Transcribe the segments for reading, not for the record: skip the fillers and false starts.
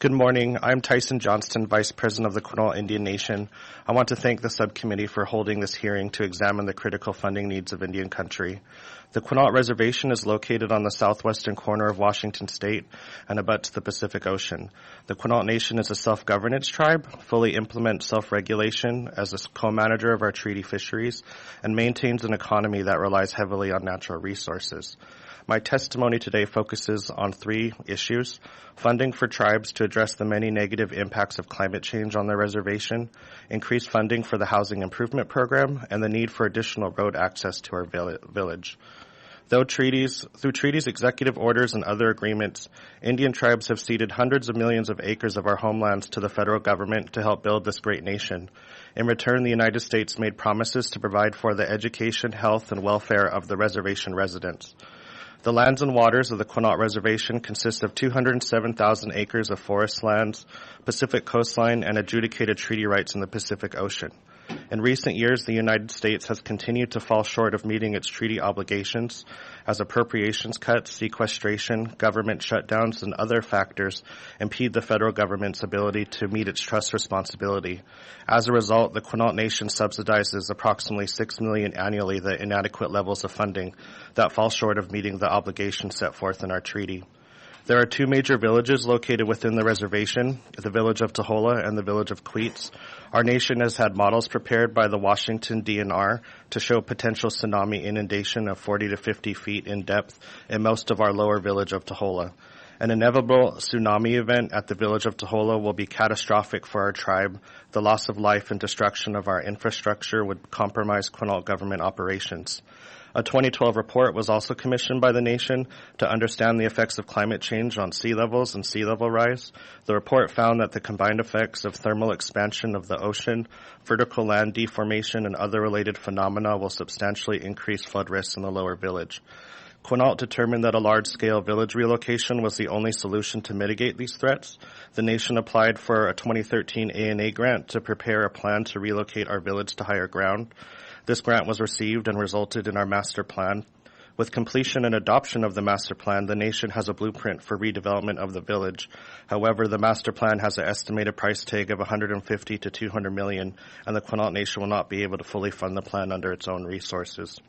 Good morning. I'm Tyson, Johnston, Vice President of the Quinault Indian Nation. I want to thank the subcommittee for holding this hearing to examine the critical funding needs of Indian country. The Quinault Reservation is located on the southwestern corner of Washington State and abuts the Pacific Ocean. The Quinault Nation is a self-governance tribe, fully implements self-regulation as a co-manager of our treaty fisheries, and maintains an economy that relies heavily on natural resources. My testimony today focuses on three issues: funding for tribes to address the many negative impacts of climate change on their reservation, increased funding for the Housing Improvement Program, and the need for additional road access to our village. Through treaties, executive orders, and other agreements, Indian tribes have ceded hundreds of millions of acres of our homelands to the federal government to help build this great nation. In return, the United States made promises to provide for the education, health, and welfare of the reservation residents. The lands and waters of the Quinault Reservation consist of 207,000 acres of forest lands, Pacific coastline, and adjudicated treaty rights in the Pacific Ocean. In recent years, the United States has continued to fall short of meeting its treaty obligations as appropriations cuts, sequestration, government shutdowns, and other factors impede the federal government's ability to meet its trust responsibility. As a result, the Quinault Nation subsidizes approximately $6 million annually the inadequate levels of funding that fall short of meeting the obligations set forth in our treaty. There are two major villages located within the reservation, the village of Taholah and the village of Quinault. Our nation has had models prepared by the Washington DNR to show potential tsunami inundation of 40 to 50 feet in depth in most of our lower village of Taholah. An inevitable tsunami event at the village of Taholah will be catastrophic for our tribe. The loss of life and destruction of our infrastructure would compromise Quinault government operations. A 2012 report was also commissioned by the nation to understand the effects of climate change on sea levels and sea level rise. The report found that the combined effects of thermal expansion of the ocean, vertical land deformation, and other related phenomena will substantially increase flood risks in the lower village. Quinault determined that a large-scale village relocation was the only solution to mitigate these threats. The nation applied for a 2013 A&A grant to prepare a plan to relocate our village to higher ground. This grant was received and resulted in our master plan. With completion and adoption of the master plan, the nation has a blueprint for redevelopment of the village. However, the master plan has an estimated price tag of $150 to $200 million, and the Quinault Nation will not be able to fully fund the plan under its own resources.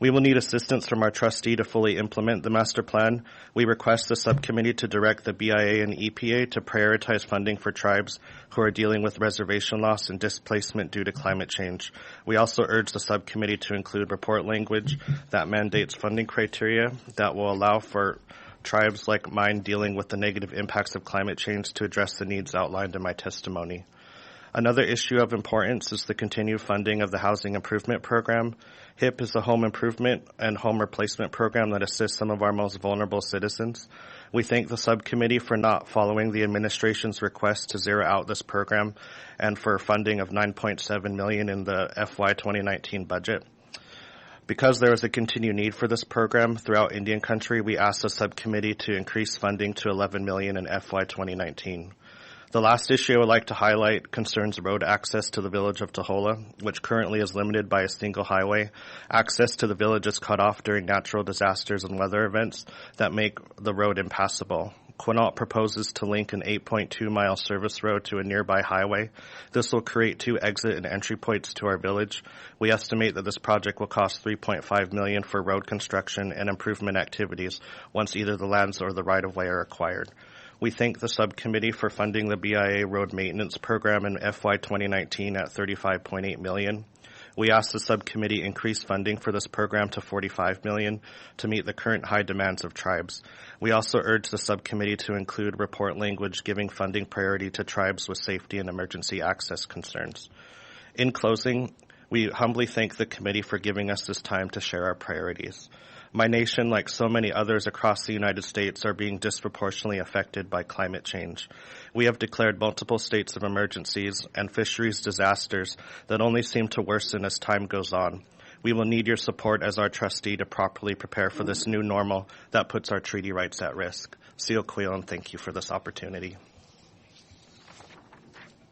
We will need assistance from our trustee to fully implement the master plan. We request the subcommittee to direct the BIA and EPA to prioritize funding for tribes who are dealing with reservation loss and displacement due to climate change. We also urge the subcommittee to include report language that mandates funding criteria that will allow for tribes like mine dealing with the negative impacts of climate change to address the needs outlined in my testimony. Another issue of importance is the continued funding of the Housing Improvement Program. HIP is a home improvement and home replacement program that assists some of our most vulnerable citizens. We thank the subcommittee for not following the administration's request to zero out this program and for funding of $9.7 million in the FY 2019 budget. Because there is a continued need for this program throughout Indian country, we ask the subcommittee to increase funding to $11 million in FY 2019. The last issue I would like to highlight concerns road access to the village of Taholah, which currently is limited by a single highway. Access to the village is cut off during natural disasters and weather events that make the road impassable. Quinault proposes to link an 8.2-mile service road to a nearby highway. This will create two exit and entry points to our village. We estimate that this project will cost $3.5 million for road construction and improvement activities once either the lands or the right-of-way are acquired. We thank the subcommittee for funding the BIA road maintenance program in FY 2019 at $35.8 million. We ask the subcommittee increase funding for this program to $45 million to meet the current high demands of tribes. We also urge the subcommittee to include report language giving funding priority to tribes with safety and emergency access concerns. In closing, we humbly thank the committee for giving us this time to share our priorities. My nation, like so many others across the United States, are being disproportionately affected by climate change. We have declared multiple states of emergencies and fisheries disasters that only seem to worsen as time goes on. We will need your support as our trustee to properly prepare for this new normal that puts our treaty rights at risk. Seal Quinault, and thank you for this opportunity.